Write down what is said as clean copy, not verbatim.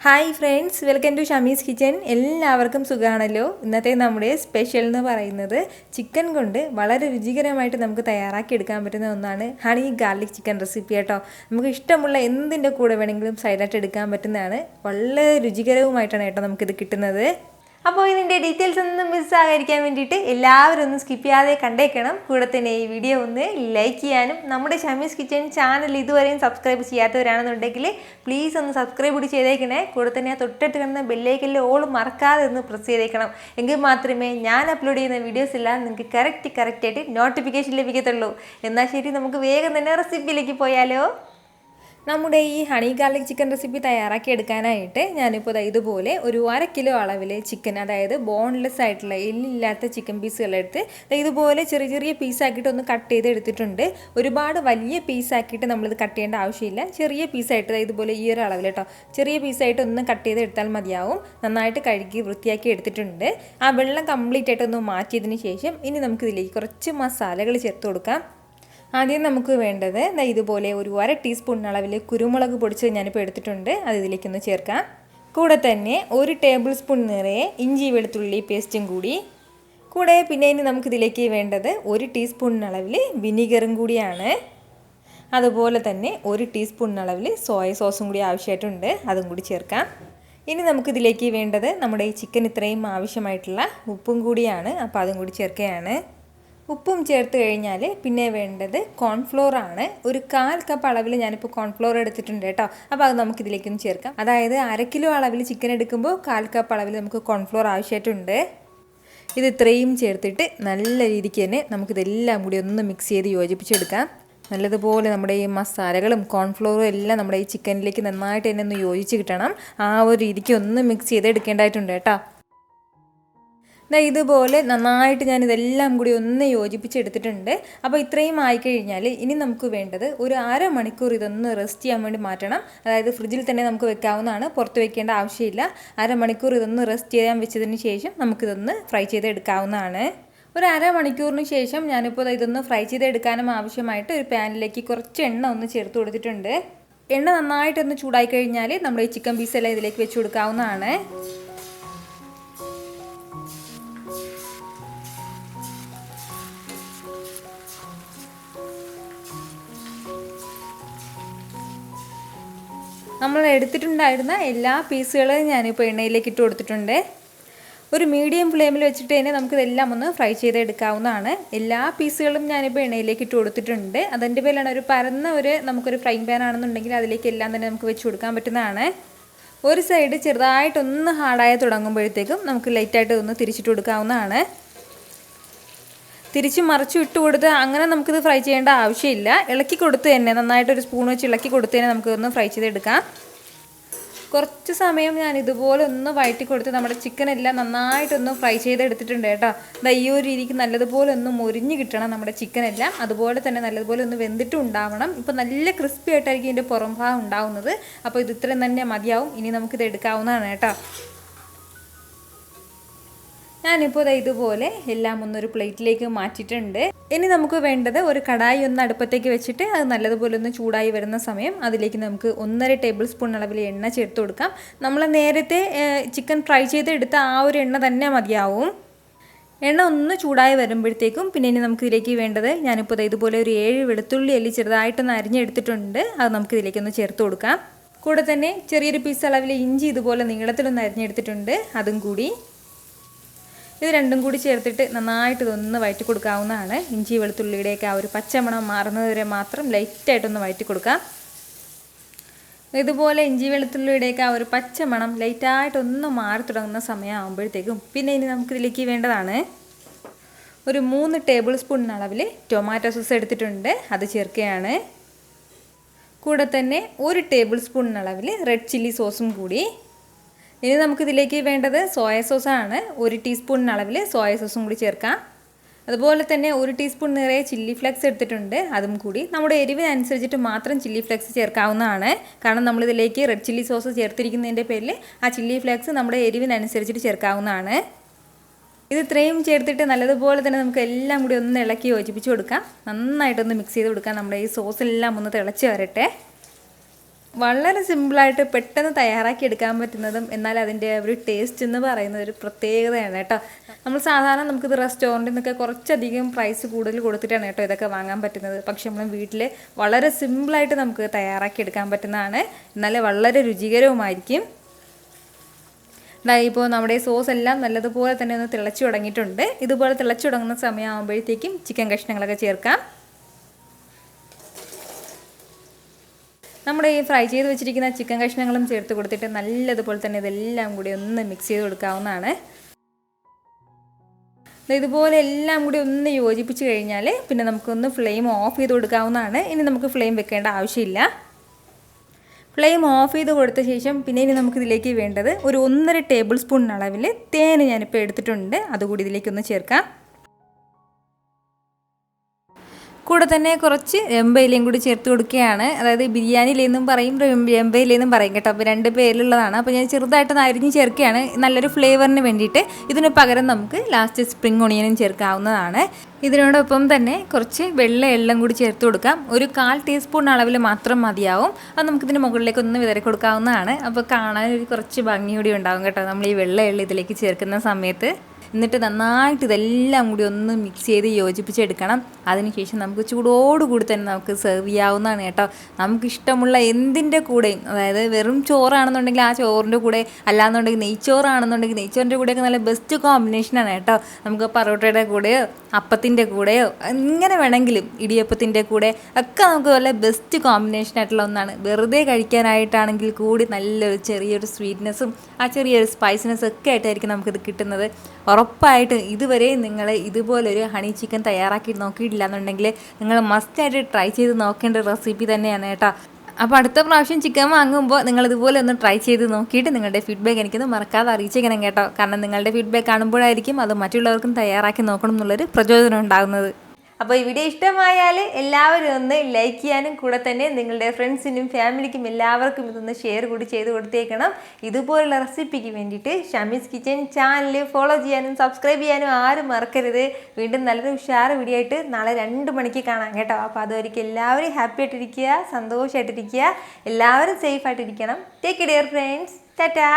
Hi friends, welcome to Shamees kitchen. എല്ലാവർക്കും സുഖമാണല്ലോ. ഇന്നത്തെ നമ്മുടെ സ്പെഷ്യൽ എന്ന് പറയുന്നത് ചിക്കൻ കൊണ്ട് വളരെ രുചികരമായിട്ട് നമുക്ക് തയ്യാറാക്കി എടുക്കാൻ പറ്റുന്ന ഒന്നാണ് ഹണി ഗാർലിക് ചിക്കൻ റെസിപ്പി കേട്ടോ. നമുക്ക് ഇഷ്ടമുള്ള എന്തിൻ്റെ കൂടെ വേണമെങ്കിലും സൈഡായിട്ട് എടുക്കാൻ പറ്റുന്നതാണ്. വളരെ രുചികരവുമായിട്ടാണ് കേട്ടോ നമുക്കിത് കിട്ടുന്നത്. അപ്പോൾ ഇതിൻ്റെ ഡീറ്റെയിൽസ് ഒന്നും മിസ്സാകാതിരിക്കാൻ വേണ്ടിയിട്ട് എല്ലാവരും ഒന്ന് സ്കിപ്പ് ചെയ്യാതെ കണ്ടേക്കണം. കൂടെ തന്നെ ഈ വീഡിയോ ഒന്ന് ലൈക്ക് ചെയ്യാനും നമ്മുടെ ഷമീസ് കിച്ചൻ ചാനൽ ഇതുവരെയും സബ്സ്ക്രൈബ് ചെയ്യാത്തവരാണെന്നുണ്ടെങ്കിൽ പ്ലീസ് ഒന്ന് സബ്സ്ക്രൈബ് കൂടി ചെയ്തേക്കണേ. കൂടെ തന്നെ ആ തൊട്ടടുത്ത് കിടന്ന ബെല്ലൈക്കനിൽ ഓൾ മറക്കാതെ ഒന്ന് പ്രസ് ചെയ്തേക്കണം. എങ്കിൽ മാത്രമേ ഞാൻ അപ്ലോഡ് ചെയ്യുന്ന വീഡിയോസ് എല്ലാം നിങ്ങൾക്ക് കറക്റ്റായിട്ട് നോട്ടിഫിക്കേഷൻ ലഭിക്കത്തുള്ളൂ. എന്നാൽ ശരി, നമുക്ക് വേഗം തന്നെ റെസിപ്പിയിലേക്ക് പോയാലോ. നമ്മുടെ ഈ ഹണി ഗാർലിക് ചിക്കൻ റെസിപ്പി തയ്യാറാക്കി എടുക്കാനായിട്ട് ഞാനിപ്പോൾ ഇതുപോലെ ഒരു 1/2 കിലോ അളവിൽ ചിക്കൻ, അതായത് ബോൺലെസ് ആയിട്ടുള്ള എല്ലില്ലാത്ത ചിക്കൻ പീസുകളെടുത്ത് ഇതുപോലെ ചെറിയ ചെറിയ പീസാക്കിയിട്ട് ഒന്ന് കട്ട് ചെയ്ത് എടുത്തിട്ടുണ്ട്. ഒരുപാട് വലിയ പീസാക്കിയിട്ട് നമ്മളിത് കട്ട് ചെയ്യേണ്ട ആവശ്യമില്ല. ചെറിയ പീസായിട്ട് ഇതുപോലെ ഈ ഒരു അളവിൽ കേട്ടോ, ചെറിയ പീസായിട്ട് ഒന്ന് കട്ട് ചെയ്ത് എടുത്താൽ മതിയാവും. നന്നായിട്ട് കഴുകി വൃത്തിയാക്കി എടുത്തിട്ടുണ്ട്. ആ വെള്ളം കംപ്ലീറ്റ് ആയിട്ടൊന്ന് മാറ്റിയതിന് ശേഷം ഇനി നമുക്കിതിലേക്ക് കുറച്ച് മസാലകൾ ചേർത്ത് കൊടുക്കാം. ആദ്യം നമുക്ക് വേണ്ടത് ഇതുപോലെ ഒരു 1/2 ടീസ്പൂൺ അളവിൽ കുരുമുളക് പൊടിച്ച് ഞാനിപ്പോൾ എടുത്തിട്ടുണ്ട്. അത് ഇതിലേക്കൊന്ന് ചേർക്കാം. കൂടെ തന്നെ 1 ടേബിൾ സ്പൂൺ നിറയെ ഇഞ്ചി വെളുത്തുള്ളി പേസ്റ്റും കൂടി. കൂടെ പിന്നെ ഇനി നമുക്കിതിലേക്ക് വേണ്ടത് 1 ടീസ്പൂൺ അളവിൽ വിനീഗറും കൂടിയാണ്. അതുപോലെ തന്നെ 1 ടീസ്പൂൺ അളവിൽ സോയ സോസും കൂടി ആവശ്യമായിട്ടുണ്ട്. അതും കൂടി ചേർക്കാം. ഇനി നമുക്കിതിലേക്ക് വേണ്ടത് നമ്മുടെ ഈ ചിക്കൻ ഇത്രയും ആവശ്യമായിട്ടുള്ള ഉപ്പും കൂടിയാണ്. അപ്പോൾ അതും കൂടി ചേർക്കുകയാണ്. ഉപ്പും ചേർത്ത് കഴിഞ്ഞാൽ പിന്നെ വേണ്ടത് കോൺഫ്ലോർ ആണ്. ഒരു 1/4 കപ്പ് അളവിൽ ഞാനിപ്പോൾ കോൺഫ്ലോർ എടുത്തിട്ടുണ്ട് കേട്ടോ. അപ്പോൾ അത് നമുക്കിതിലേക്കൊന്ന് ചേർക്കാം. അതായത് 1/2 കിലോ അളവിൽ ചിക്കൻ എടുക്കുമ്പോൾ 1/4 കപ്പ് അളവിൽ നമുക്ക് കോൺഫ്ലോർ ആവശ്യമായിട്ടുണ്ട്. ഇത് ഇത്രയും ചേർത്തിട്ട് നല്ല രീതിക്ക് തന്നെ നമുക്കിതെല്ലാം കൂടി ഒന്ന് മിക്സ് ചെയ്ത് യോജിപ്പിച്ചെടുക്കാം. നല്ലതുപോലെ നമ്മുടെ ഈ മസാലകളും കോൺഫ്ലോറും എല്ലാം നമ്മുടെ ഈ ചിക്കനിലേക്ക് നന്നായിട്ട് തന്നെ ഒന്ന് യോജിച്ച് കിട്ടണം. ആ ഒരു രീതിക്ക് ഒന്ന് മിക്സ് ചെയ്ത് എടുക്കേണ്ടതായിട്ടുണ്ട് കേട്ടോ. ഇതുപോലെ നന്നായിട്ട് ഞാനിതെല്ലാം കൂടി ഒന്ന് യോജിപ്പിച്ചെടുത്തിട്ടുണ്ട്. അപ്പോൾ ഇത്രയും ആയിക്കഴിഞ്ഞാൽ ഇനി നമുക്ക് വേണ്ടത് ഒരു 1/2 മണിക്കൂർ ഇതൊന്ന് റെസ്റ്റ് ചെയ്യാൻ വേണ്ടി മാറ്റണം. അതായത് ഫ്രിഡ്ജിൽ തന്നെ നമുക്ക് വെക്കാവുന്നതാണ്, പുറത്ത് വെക്കേണ്ട ആവശ്യമില്ല. 1/2 മണിക്കൂർ ഇതൊന്ന് റെസ്റ്റ് ചെയ്യാൻ വെച്ചതിന് ശേഷം നമുക്കിതൊന്ന് ഫ്രൈ ചെയ്തെടുക്കാവുന്നതാണ്. ഒരു 1/2 മണിക്കൂറിന് ശേഷം ഞാനിപ്പോൾ ഇതൊന്ന് ഫ്രൈ ചെയ്തെടുക്കാനും ആവശ്യമായിട്ട് ഒരു പാനിലേക്ക് കുറച്ച് എണ്ണ ഒന്ന് ചേർത്ത് കൊടുത്തിട്ടുണ്ട്. എണ്ണ നന്നായിട്ടൊന്ന് ചൂടായി കഴിഞ്ഞാൽ നമ്മുടെ ഈ ചിക്കൻ പീസെല്ലാം ഇതിലേക്ക് വെച്ച് കൊടുക്കാവുന്നതാണ്. നമ്മൾ എടുത്തിട്ടുണ്ടായിരുന്ന എല്ലാ പീസുകളും ഞാനിപ്പോൾ എണ്ണയിലേക്ക് ഇട്ട് കൊടുത്തിട്ടുണ്ട്. ഒരു മീഡിയം ഫ്ലെയിമിൽ വെച്ചിട്ട് തന്നെ നമുക്കിതെല്ലാം ഒന്ന് ഫ്രൈ ചെയ്തെടുക്കാവുന്നതാണ്. എല്ലാ പീസുകളും ഞാനിപ്പോൾ എണ്ണയിലേക്ക് ഇട്ട് കൊടുത്തിട്ടുണ്ട്. അതിൻ്റെ പേരിലാണ് നമുക്കൊരു ഫ്രൈങ് പാൻ ആണെന്നുണ്ടെങ്കിൽ അതിലേക്ക് എല്ലാം തന്നെ നമുക്ക് വെച്ച് കൊടുക്കാൻ പറ്റുന്നതാണ്. ഒരു സൈഡ് ചെറുതായിട്ടൊന്ന് ഹാർഡായി തുടങ്ങുമ്പോഴത്തേക്കും നമുക്ക് ലൈറ്റായിട്ട് ഒന്ന് തിരിച്ചിട്ട് കൊടുക്കാവുന്നതാണ്. തിരിച്ച് മറിച്ച് ഇട്ട് കൊടുത്ത് അങ്ങനെ നമുക്കിത് ഫ്രൈ ചെയ്യേണ്ട ആവശ്യമില്ല. ഇളക്കി കൊടുത്ത് തന്നെ നന്നായിട്ടൊരു സ്പൂൺ വെച്ച് ഇളക്കി കൊടുത്ത് തന്നെ നമുക്കിതൊന്ന് ഫ്രൈ ചെയ്തെടുക്കാം. കുറച്ച് സമയം ഞാൻ ഇതുപോലെ ഒന്ന് വഴറ്റി കൊടുത്ത് നമ്മുടെ ചിക്കൻ എല്ലാം നന്നായിട്ടൊന്ന് ഫ്രൈ ചെയ്തെടുത്തിട്ടുണ്ട് കേട്ടോ. ഈ ഒരു രീതിക്ക് നല്ലതുപോലെ ഒന്ന് മൊരിഞ്ഞ് കിട്ടണം നമ്മുടെ ചിക്കൻ എല്ലാം. അതുപോലെ തന്നെ നല്ലതുപോലെ ഒന്ന് വെന്തിട്ടും ഉണ്ടാവണം. ഇപ്പോൾ നല്ല ക്രിസ്പി ആയിട്ടായിരിക്കും ഇതിൻ്റെ പുറം ഭാഗം ഉണ്ടാവുന്നത്. അപ്പോൾ ഇത് ഇത്രയും തന്നെ മതിയാവും. ഇനി നമുക്കിത് എടുക്കാവുന്നതാണ് കേട്ടോ. ഞാനിപ്പോൾ ഇതുപോലെ എല്ലാം ഒന്നൊരു പ്ലേറ്റിലേക്ക് മാറ്റിയിട്ടുണ്ട്. ഇനി നമുക്ക് വേണ്ടത് ഒരു കടായി ഒന്ന് അടുപ്പത്തേക്ക് വെച്ചിട്ട് അത് നല്ലതുപോലെ ഒന്ന് ചൂടായി വരുന്ന സമയം അതിലേക്ക് നമുക്ക് 1.5 ടേബിൾ സ്പൂൺ അളവിൽ എണ്ണ ചേർത്ത് കൊടുക്കാം. നമ്മൾ നേരത്തെ ചിക്കൻ ഫ്രൈ ചെയ്തെടുത്ത ആ ഒരു എണ്ണ തന്നെ മതിയാവും. എണ്ണ ഒന്ന് ചൂടായി വരുമ്പോഴത്തേക്കും പിന്നെ ഇനി നമുക്കിതിലേക്ക് വേണ്ടത് ഞാനിപ്പോൾ ഇതുപോലെ ഒരു 7 വെളുത്തുള്ളി അല്ലി ചെറുതായിട്ടൊന്ന് അരിഞ്ഞെടുത്തിട്ടുണ്ട്. അത് നമുക്കിതിലേക്കൊന്ന് ചേർത്ത് കൊടുക്കാം. കൂടെ തന്നെ ചെറിയൊരു പീസ് അളവിൽ ഇഞ്ചി ഇതുപോലെ നീളത്തിലൊന്ന് അരിഞ്ഞെടുത്തിട്ടുണ്ട്. അതും കൂടി ഇത് രണ്ടും കൂടി ചേർത്തിട്ട് നന്നായിട്ട് ഇതൊന്ന് വഴറ്റി കൊടുക്കാവുന്നതാണ്. ഇഞ്ചി വെളുത്തുള്ളിയുടെയൊക്കെ ആ ഒരു പച്ചമണം മാറുന്നത് വരെ മാത്രം ലൈറ്റായിട്ടൊന്ന് വഴറ്റി കൊടുക്കാം. ഇതുപോലെ ഇഞ്ചി വെളുത്തുള്ളിയുടെയൊക്കെ ആ ഒരു പച്ചമണം ലൈറ്റായിട്ടൊന്ന് മാറി തുടങ്ങുന്ന സമയമാകുമ്പോഴത്തേക്കും പിന്നെ ഇനി നമുക്കിതിലേക്ക് വേണ്ടതാണ് ഒരു 3 ടേബിൾ സ്പൂൺ അളവിൽ ടൊമാറ്റോ സോസ് എടുത്തിട്ടുണ്ട്. അത് ചേർക്കുകയാണ്. കൂടെ തന്നെ 1 ടേബിൾ സ്പൂൺ അളവിൽ റെഡ് ചില്ലി സോസും കൂടി. ഇനി നമുക്കിതിലേക്ക് വേണ്ടത് സോയ സോസാണ്. 1 ടീസ്പൂൺ അളവിൽ സോയ സോസും കൂടി ചേർക്കാം. അതുപോലെ തന്നെ 1 ടീസ്പൂൺ നിറയെ ചില്ലി ഫ്ലെക്സ് എടുത്തിട്ടുണ്ട്. അതും കൂടി നമ്മുടെ എരിവിനനുസരിച്ചിട്ട് മാത്രം ചില്ലി ഫ്ലെക്സ് ചേർക്കാവുന്നതാണ്. കാരണം നമ്മളിതിലേക്ക് റെഡ് ചില്ലി സോസ് ചേർത്തിരിക്കുന്നതിൻ്റെ പേരിൽ ആ ചില്ലി ഫ്ലെക്സ് നമ്മുടെ എരിവിനനുസരിച്ചിട്ട് ചേർക്കാവുന്നതാണ്. ഇത് ഇത്രയും ചേർത്തിട്ട് നല്ലതുപോലെ തന്നെ നമുക്ക് എല്ലാം കൂടി ഒന്ന് ഇളക്കി യോജിപ്പിച്ച് കൊടുക്കാം. നന്നായിട്ടൊന്ന് മിക്സ് ചെയ്ത് കൊടുക്കാം. നമ്മുടെ ഈ സോസ് എല്ലാം ഒന്ന് തിളച്ച് വരട്ടെ. വളരെ സിമ്പിളായിട്ട് പെട്ടെന്ന് തയ്യാറാക്കി എടുക്കാൻ പറ്റുന്നതും എന്നാൽ അതിൻ്റെ ഒരു ടേസ്റ്റ് എന്ന് പറയുന്നത് ഒരു പ്രത്യേകതയാണ് കേട്ടോ. നമ്മൾ സാധാരണ നമുക്കിത് റെസ്റ്റോറൻറ്റിൽ നിന്നൊക്കെ കുറച്ചധികം പ്രൈസ് കൂടുതൽ കൊടുത്തിട്ടാണ് കേട്ടോ ഇതൊക്കെ വാങ്ങാൻ പറ്റുന്നത്. പക്ഷെ നമ്മൾ വീട്ടിൽ വളരെ സിമ്പിളായിട്ട് നമുക്ക് തയ്യാറാക്കി എടുക്കാൻ പറ്റുന്നതാണ്. എന്നാൽ വളരെ രുചികരവുമായിരിക്കും. ഇപ്പോൾ നമ്മുടെ സോസ് എല്ലാം നല്ലതുപോലെ തന്നെ ഒന്ന് തിളച്ചു തുടങ്ങിയിട്ടുണ്ട്. ഇതുപോലെ തിളച്ചു തുടങ്ങുന്ന സമയമാകുമ്പോഴത്തേക്കും ചിക്കൻ കഷ്ണങ്ങളൊക്കെ ചേർക്കാം. നമ്മുടെ ഈ ഫ്രൈ ചെയ്ത് വെച്ചിരിക്കുന്ന ചിക്കൻ കഷ്ണങ്ങളും ചേർത്ത് കൊടുത്തിട്ട് നല്ലതുപോലെ തന്നെ ഇതെല്ലാം കൂടി ഒന്ന് മിക്സ് ചെയ്ത് കൊടുക്കാവുന്നതാണ്. ഇതുപോലെ എല്ലാം കൂടി ഒന്ന് യോജിപ്പിച്ച് കഴിഞ്ഞാൽ പിന്നെ നമുക്കൊന്ന് ഫ്ലെയിം ഓഫ് ചെയ്ത് കൊടുക്കാവുന്നതാണ്. ഇനി നമുക്ക് ഫ്ലെയിം വെക്കേണ്ട ആവശ്യമില്ല. ഫ്ലെയിം ഓഫ് ചെയ്ത് കൊടുത്ത ശേഷം പിന്നെ ഇനി നമുക്കിതിലേക്ക് വേണ്ടത് ഒരു 1.5 ടേബിൾ സ്പൂൺ അളവിൽ തേൻ ഞാനിപ്പോൾ എടുത്തിട്ടുണ്ട്. അതുകൂടി ഇതിലേക്കൊന്ന് ചേർക്കാം. കൂടെ തന്നെ കുറച്ച് രമ്പയിലയും കൂടി ചേർത്ത് കൊടുക്കുകയാണ്. അതായത് ബിരിയാണിയിലെന്നും പറയും രമ്പയിലെന്നും പറയും കേട്ടോ. അപ്പോൾ 2 പേരിലുള്ളതാണ്. അപ്പോൾ ഞാൻ ചെറുതായിട്ടൊന്ന് അരിഞ്ഞ് ചേർക്കുകയാണ് നല്ലൊരു ഫ്ലേവറിന് വേണ്ടിയിട്ട്. ഇതിന് പകരം നമുക്ക് ലാസ്റ്റ് സ്പ്രിംഗ് ഒണിയനും ചേർക്കാവുന്നതാണ്. ഇതിനോടൊപ്പം തന്നെ കുറച്ച് വെള്ള എള്ളും കൂടി ചേർത്ത് കൊടുക്കാം. ഒരു 1/4 ടീസ്പൂൺ അളവിൽ മാത്രം മതിയാവും. അത് നമുക്കിതിന് മുകളിലേക്ക് ഒന്ന് വിതറി കൊടുക്കാവുന്നതാണ്. അപ്പോൾ കാണാൻ ഒരു കുറച്ച് ഭംഗി കൂടി ഉണ്ടാകും കേട്ടോ നമ്മൾ ഈ വെള്ള എള്ള് ഇതിലേക്ക് ചേർക്കുന്ന സമയത്ത്. എന്നിട്ട് നന്നായിട്ട് ഇതെല്ലാം കൂടി ഒന്ന് മിക്സ് ചെയ്ത് യോജിപ്പിച്ചെടുക്കണം. അതിനുശേഷം നമുക്ക് ചൂടോടുകൂടി തന്നെ നമുക്ക് സെർവ് ചെയ്യാവുന്നതാണ് കേട്ടോ. നമുക്കിഷ്ടമുള്ള എന്തിൻ്റെ കൂടെയും, അതായത് വെറും ചോറാണെന്നുണ്ടെങ്കിൽ ആ ചോറിൻ്റെ കൂടെ, അല്ലാന്നുണ്ടെങ്കിൽ നെയ്ച്ചോറാണെന്നുണ്ടെങ്കിൽ നെയ്ച്ചോറിൻ്റെ കൂടെയൊക്കെ നല്ല ബെസ്റ്റ് കോമ്പിനേഷനാണ് കേട്ടോ. നമുക്ക് പൊറോട്ടയുടെ കൂടെയോ അപ്പത്തിൻ്റെ കൂടെയോ ഇങ്ങനെ വേണമെങ്കിലും ഇടിയപ്പത്തിൻ്റെ കൂടെ ഒക്കെ നമുക്ക് നല്ല ബെസ്റ്റ് കോമ്പിനേഷൻ ആയിട്ടുള്ള ഒന്നാണ്. വെറുതെ കഴിക്കാനായിട്ടാണെങ്കിൽ കൂടി നല്ലൊരു ചെറിയൊരു സ്വീറ്റ്നെസ്സും ആ ചെറിയൊരു സ്പൈസിനെസ്സും ഒക്കെ ആയിട്ടായിരിക്കും നമുക്കിത് കിട്ടുന്നത്. ഉറപ്പായിട്ടും ഇതുവരെ നിങ്ങൾ ഇതുപോലൊരു ഹണി ചിക്കൻ തയ്യാറാക്കി നോക്കിയിട്ടില്ല എന്നുണ്ടെങ്കിൽ നിങ്ങൾ മസ്റ്റായിട്ട് ട്രൈ ചെയ്ത് നോക്കേണ്ട റെസിപ്പി തന്നെയാണ് കേട്ടോ. അപ്പോൾ അടുത്ത പ്രാവശ്യം ചിക്കൻ വാങ്ങുമ്പോൾ നിങ്ങളിതുപോലെ ഒന്ന് ട്രൈ ചെയ്ത് നോക്കിയിട്ട് നിങ്ങളുടെ ഫീഡ്ബാക്ക് എനിക്കൊന്ന് മറക്കാതെ അറിയിച്ചേക്കണം കേട്ടോ. കാരണം നിങ്ങളുടെ ഫീഡ്ബാക്ക് കാണുമ്പോഴായിരിക്കും അത് മറ്റുള്ളവർക്കും തയ്യാറാക്കി നോക്കണം എന്നുള്ളൊരു പ്രചോദനം ഉണ്ടാകുന്നത്. അപ്പോൾ ഈ വീഡിയോ ഇഷ്ടമായാൽ എല്ലാവരും ഒന്ന് ലൈക്ക് ചെയ്യാനും കൂടെ തന്നെ നിങ്ങളുടെ ഫ്രണ്ട്സിനും ഫാമിലിക്കും എല്ലാവർക്കും ഇതൊന്ന് ഷെയർ കൂടി ചെയ്ത് കൊടുത്തേക്കണം. ഇതുപോലുള്ള റെസിപ്പിക്ക് വേണ്ടിയിട്ട് ഷമീസ് കിച്ചൻ ചാനൽ ഫോളോ ചെയ്യാനും സബ്സ്ക്രൈബ് ചെയ്യാനും ആരും മറക്കരുത്. വീണ്ടും നല്ലൊരു ഉഷാർ വീഡിയോ ആയിട്ട് നാളെ 2 മണിക്ക് കാണാം കേട്ടോ. അപ്പോൾ അതുവരെയ്ക്ക് എല്ലാവരും ഹാപ്പി ആയിട്ടിരിക്കുക, സന്തോഷമായിട്ടിരിക്കുക, എല്ലാവരും സേഫ് ആയിട്ടിരിക്കണം. Take care friends. ടാറ്റാ.